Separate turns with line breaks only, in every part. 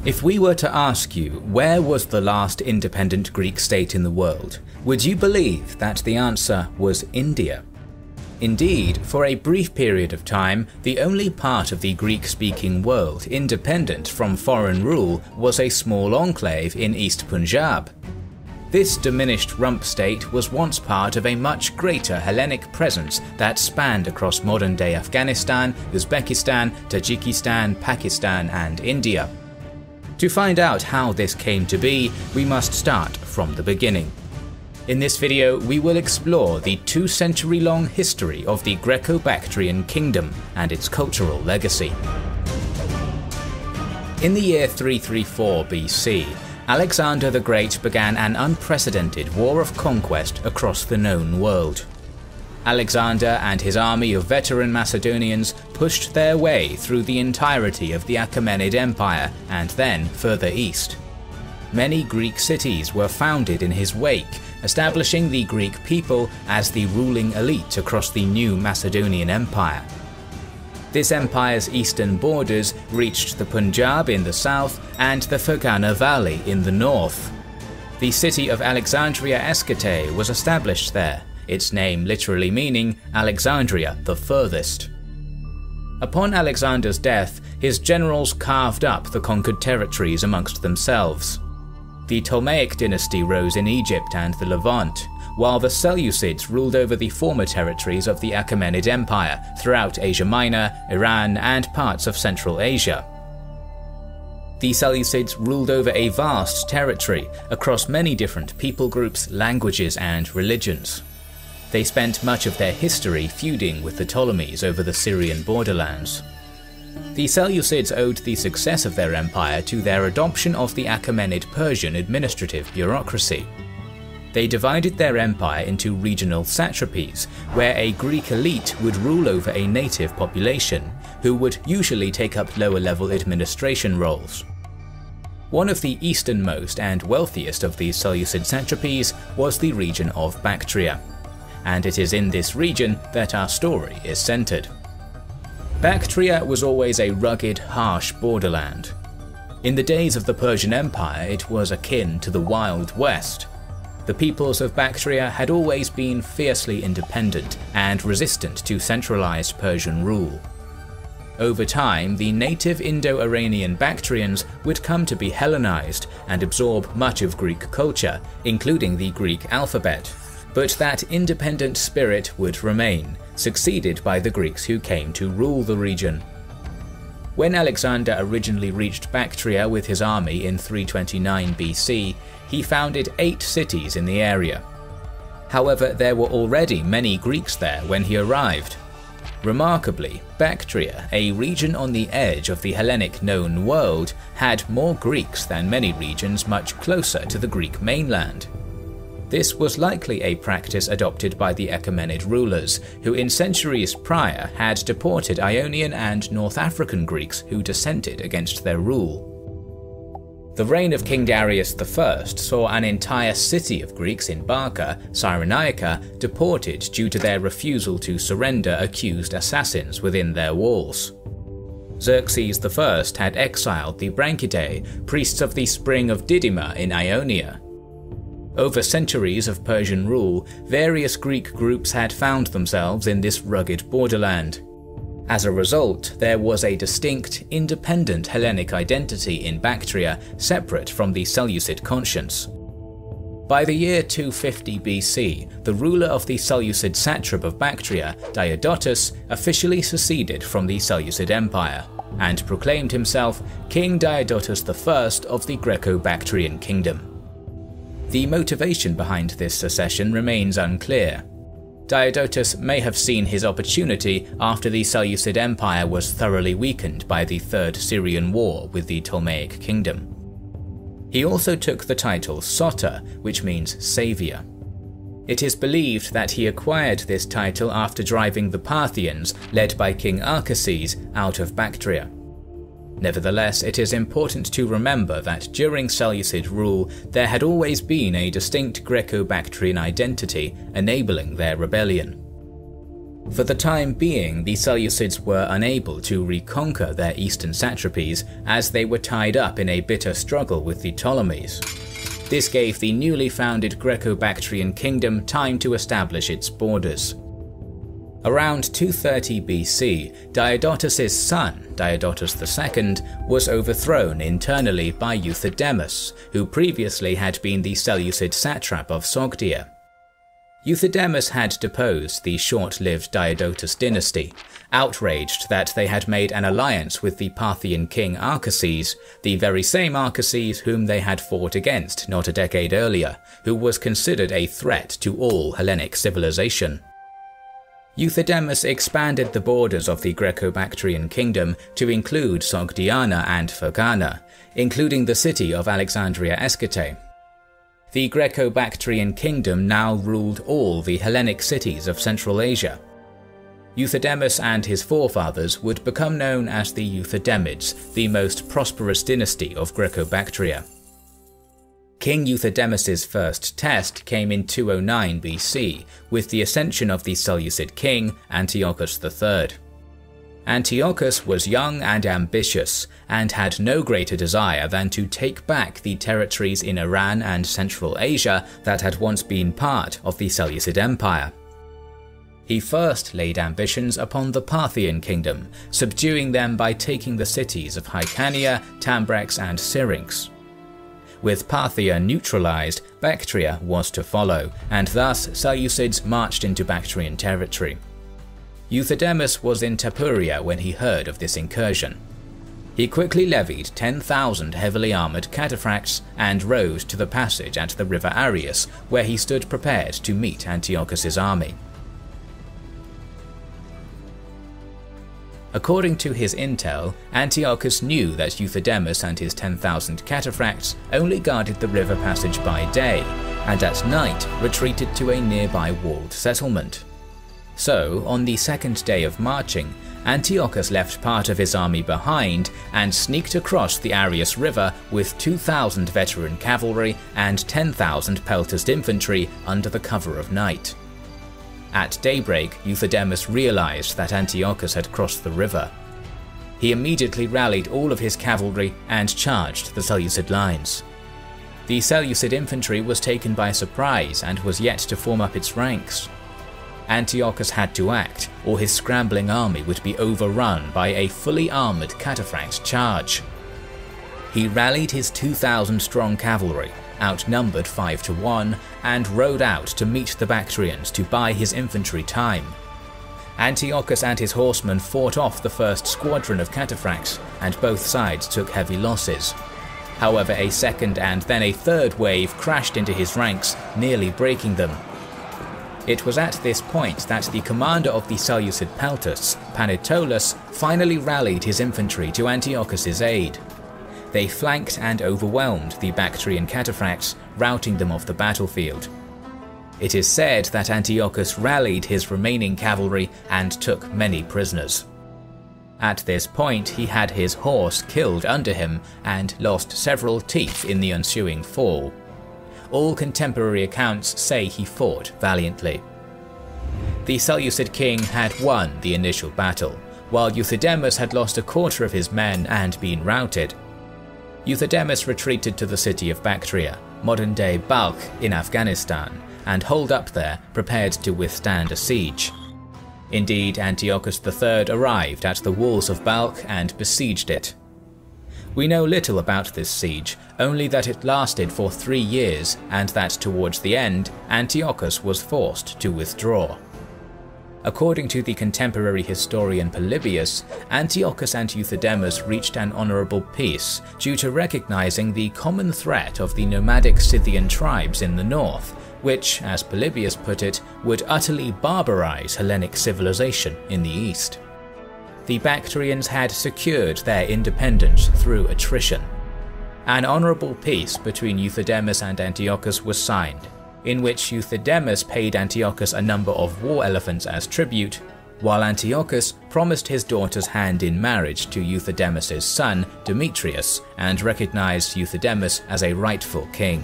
If we were to ask you where was the last independent Greek state in the world, would you believe that the answer was India? Indeed, for a brief period of time, the only part of the Greek-speaking world independent from foreign rule was a small enclave in East Punjab. This diminished rump state was once part of a much greater Hellenic presence that spanned across modern-day Afghanistan, Uzbekistan, Tajikistan, Pakistan, and India. To find out how this came to be, we must start from the beginning. In this video, we will explore the 2-century-long history of the Greco-Bactrian kingdom and its cultural legacy. In the year 334 BC, Alexander the Great began an unprecedented war of conquest across the known world. Alexander and his army of veteran Macedonians pushed their way through the entirety of the Achaemenid Empire and then further east. Many Greek cities were founded in his wake, establishing the Greek people as the ruling elite across the new Macedonian Empire. This empire's eastern borders reached the Punjab in the south and the Fergana Valley in the north. The city of Alexandria Escate was established there, its name literally meaning Alexandria the furthest. Upon Alexander's death, his generals carved up the conquered territories amongst themselves. The Ptolemaic dynasty rose in Egypt and the Levant, while the Seleucids ruled over the former territories of the Achaemenid Empire throughout Asia Minor, Iran, and parts of Central Asia. The Seleucids ruled over a vast territory across many different people groups, languages, and religions. They spent much of their history feuding with the Ptolemies over the Syrian borderlands. The Seleucids owed the success of their empire to their adoption of the Achaemenid Persian administrative bureaucracy. They divided their empire into regional satrapies, where a Greek elite would rule over a native population, who would usually take up lower-level administration roles. One of the easternmost and wealthiest of these Seleucid satrapies was the region of Bactria, and it is in this region that our story is centered. Bactria was always a rugged, harsh borderland. In the days of the Persian Empire, it was akin to the Wild West. The peoples of Bactria had always been fiercely independent and resistant to centralized Persian rule. Over time, the native Indo-Iranian Bactrians would come to be Hellenized and absorb much of Greek culture, including the Greek alphabet. But that independent spirit would remain, succeeded by the Greeks who came to rule the region. When Alexander originally reached Bactria with his army in 329 BC, he founded 8 cities in the area. However, there were already many Greeks there when he arrived. Remarkably, Bactria, a region on the edge of the Hellenic known world, had more Greeks than many regions much closer to the Greek mainland. This was likely a practice adopted by the Achaemenid rulers, who in centuries prior had deported Ionian and North African Greeks who dissented against their rule. The reign of King Darius I saw an entire city of Greeks in Barca, Cyrenaica, deported due to their refusal to surrender accused assassins within their walls. Xerxes I had exiled the Branchidae, priests of the Spring of Didyma in Ionia. Over centuries of Persian rule, various Greek groups had found themselves in this rugged borderland. As a result, there was a distinct, independent Hellenic identity in Bactria, separate from the Seleucid conscience. By the year 250 BC, the ruler of the Seleucid satrap of Bactria, Diodotus, officially seceded from the Seleucid Empire, and proclaimed himself King Diodotus I of the Greco-Bactrian kingdom. The motivation behind this secession remains unclear. Diodotus may have seen his opportunity after the Seleucid Empire was thoroughly weakened by the Third Syrian War with the Ptolemaic kingdom. He also took the title Soter, which means saviour. It is believed that he acquired this title after driving the Parthians, led by King Arcases, out of Bactria. Nevertheless, it is important to remember that during Seleucid rule, there had always been a distinct Greco-Bactrian identity, enabling their rebellion. For the time being, the Seleucids were unable to reconquer their eastern satrapies as they were tied up in a bitter struggle with the Ptolemies. This gave the newly founded Greco-Bactrian kingdom time to establish its borders. Around 230 BC, Diodotus's son, Diodotus II, was overthrown internally by Euthydemus, who previously had been the Seleucid satrap of Sogdia. Euthydemus had deposed the short-lived Diodotus dynasty, outraged that they had made an alliance with the Parthian king Arcases, the very same Arcases whom they had fought against not a decade earlier, who was considered a threat to all Hellenic civilization. Euthydemus expanded the borders of the Greco-Bactrian kingdom to include Sogdiana and Fergana, including the city of Alexandria Escite. The Greco-Bactrian kingdom now ruled all the Hellenic cities of Central Asia. Euthydemus and his forefathers would become known as the Euthydemids, the most prosperous dynasty of Greco-Bactria. King Euthydemus's first test came in 209 BC, with the ascension of the Seleucid king, Antiochus III. Antiochus was young and ambitious, and had no greater desire than to take back the territories in Iran and Central Asia that had once been part of the Seleucid Empire. He first laid ambitions upon the Parthian kingdom, subduing them by taking the cities of Hyrcania, Tambrex and Syrinx. With Parthia neutralized, Bactria was to follow, and thus Seleucids marched into Bactrian territory. Euthydemus was in Tapuria when he heard of this incursion. He quickly levied 10,000 heavily armoured cataphracts and rode to the passage at the river Arius, where he stood prepared to meet Antiochus's army. According to his intel, Antiochus knew that Euthydemus and his 10,000 cataphracts only guarded the river passage by day, and at night retreated to a nearby walled settlement. So, on the second day of marching, Antiochus left part of his army behind and sneaked across the Arius River with 2,000 veteran cavalry and 10,000 peltast infantry under the cover of night. At daybreak, Euthydemus realized that Antiochus had crossed the river. He immediately rallied all of his cavalry and charged the Seleucid lines. The Seleucid infantry was taken by surprise and was yet to form up its ranks. Antiochus had to act, or his scrambling army would be overrun by a fully armoured cataphract charge. He rallied his 2,000-strong cavalry, outnumbered 5 to 1, and rode out to meet the Bactrians to buy his infantry time. Antiochus and his horsemen fought off the first squadron of cataphracts, and both sides took heavy losses. However, a second and then a third wave crashed into his ranks, nearly breaking them. It was at this point that the commander of the Seleucid peltasts, Panetolus, finally rallied his infantry to Antiochus's aid. They flanked and overwhelmed the Bactrian cataphracts, routing them off the battlefield. It is said that Antiochus rallied his remaining cavalry and took many prisoners. At this point, he had his horse killed under him and lost several teeth in the ensuing fall. All contemporary accounts say he fought valiantly. The Seleucid king had won the initial battle, while Euthydemus had lost a quarter of his men and been routed. Euthydemus retreated to the city of Bactria, modern-day Balkh in Afghanistan, and holed up there, prepared to withstand a siege. Indeed, Antiochus III arrived at the walls of Balkh and besieged it. We know little about this siege, only that it lasted for 3 years and that towards the end, Antiochus was forced to withdraw. According to the contemporary historian Polybius, Antiochus and Euthydemus reached an honourable peace due to recognizing the common threat of the nomadic Scythian tribes in the north, which, as Polybius put it, would utterly barbarize Hellenic civilization in the east. The Bactrians had secured their independence through attrition. An honourable peace between Euthydemus and Antiochus was signed, in which Euthydemus paid Antiochus a number of war elephants as tribute, while Antiochus promised his daughter's hand in marriage to Euthydemus's son, Demetrius, and recognized Euthydemus as a rightful king.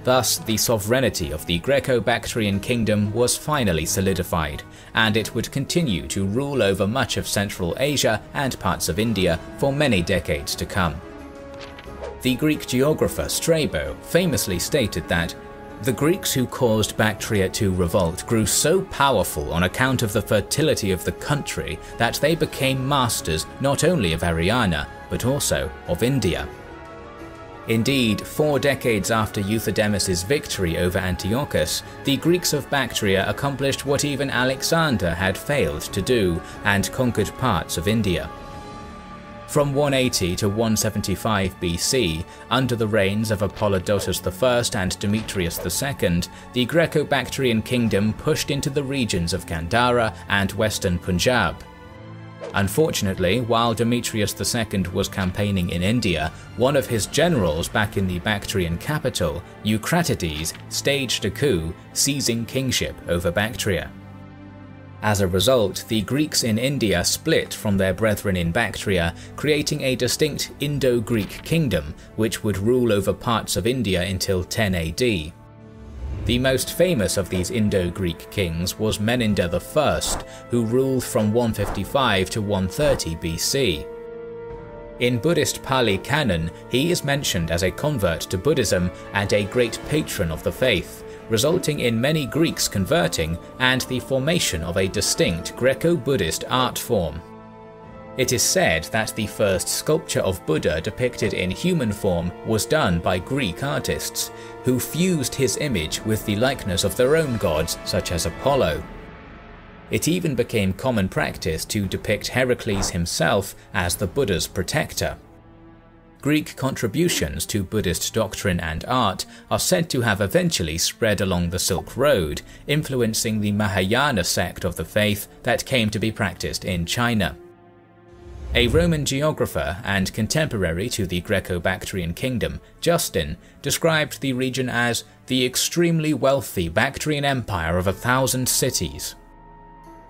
Thus, the sovereignty of the Greco-Bactrian kingdom was finally solidified, and it would continue to rule over much of Central Asia and parts of India for many decades to come. The Greek geographer Strabo famously stated that the Greeks who caused Bactria to revolt grew so powerful on account of the fertility of the country that they became masters not only of Haryana, but also of India. Indeed, 4 decades after Euthydemus' victory over Antiochus, the Greeks of Bactria accomplished what even Alexander had failed to do, and conquered parts of India. From 180 to 175 BC, under the reigns of Apollodotus I and Demetrius II, the Greco-Bactrian kingdom pushed into the regions of Gandhara and western Punjab. Unfortunately, while Demetrius II was campaigning in India, one of his generals back in the Bactrian capital, Eucratides, staged a coup, seizing kingship over Bactria. As a result, the Greeks in India split from their brethren in Bactria, creating a distinct Indo-Greek kingdom which would rule over parts of India until 10 AD. The most famous of these Indo-Greek kings was Menander I, who ruled from 155 to 130 BC. In Buddhist Pali Canon, he is mentioned as a convert to Buddhism and a great patron of the faith, resulting in many Greeks converting and the formation of a distinct Greco-Buddhist art form. It is said that the first sculpture of Buddha depicted in human form was done by Greek artists, who fused his image with the likeness of their own gods such as Apollo. It even became common practice to depict Heracles himself as the Buddha's protector. Greek contributions to Buddhist doctrine and art are said to have eventually spread along the Silk Road, influencing the Mahayana sect of the faith that came to be practiced in China. A Roman geographer and contemporary to the Greco-Bactrian kingdom, Justin, described the region as the extremely wealthy Bactrian empire of 1,000 cities.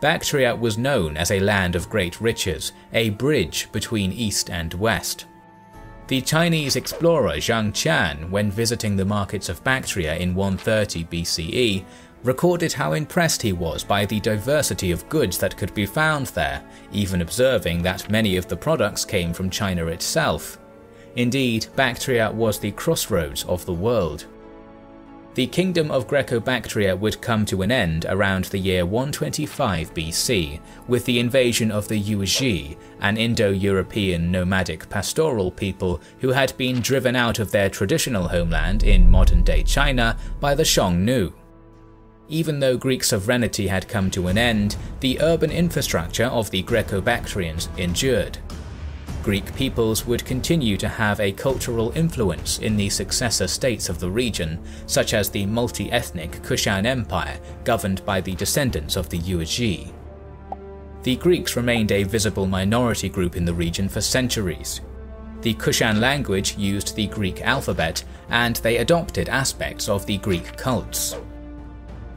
Bactria was known as a land of great riches, a bridge between east and west. The Chinese explorer Zhang Qian, when visiting the markets of Bactria in 130 BCE, recorded how impressed he was by the diversity of goods that could be found there, even observing that many of the products came from China itself. Indeed, Bactria was the crossroads of the world. The kingdom of Greco-Bactria would come to an end around the year 125 BC, with the invasion of the Yuezhi, an Indo-European nomadic pastoral people who had been driven out of their traditional homeland in modern-day China by the Xiongnu. Even though Greek sovereignty had come to an end, the urban infrastructure of the Greco-Bactrians endured. Greek peoples would continue to have a cultural influence in the successor states of the region, such as the multi-ethnic Kushan Empire, governed by the descendants of the Yuezhi. The Greeks remained a visible minority group in the region for centuries. The Kushan language used the Greek alphabet, and they adopted aspects of the Greek cults.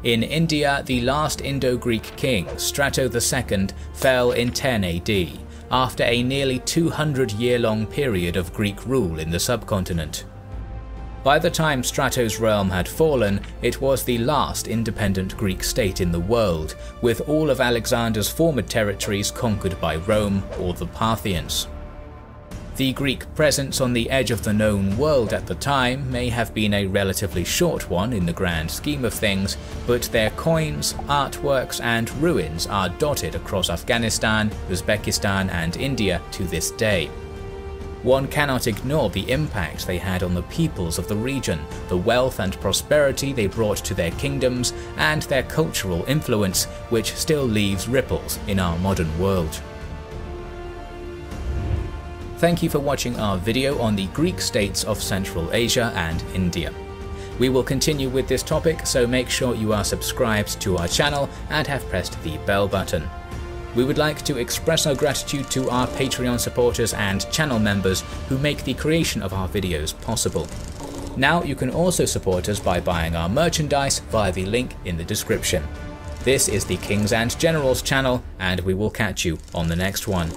In India, the last Indo-Greek king, Strato II, fell in 10 AD, after a nearly 200-year-long period of Greek rule in the subcontinent. By the time Strato's realm had fallen, it was the last independent Greek state in the world, with all of Alexander's former territories conquered by Rome or the Parthians. The Greek presence on the edge of the known world at the time may have been a relatively short one in the grand scheme of things, but their coins, artworks and ruins are dotted across Afghanistan, Uzbekistan and India to this day. One cannot ignore the impact they had on the peoples of the region, the wealth and prosperity they brought to their kingdoms, and their cultural influence, which still leaves ripples in our modern world. Thank you for watching our video on the Greek states of Central Asia and India. We will continue with this topic, so make sure you are subscribed to our channel and have pressed the bell button. We would like to express our gratitude to our Patreon supporters and channel members who make the creation of our videos possible. Now you can also support us by buying our merchandise via the link in the description. This is the Kings and Generals channel, and we will catch you on the next one.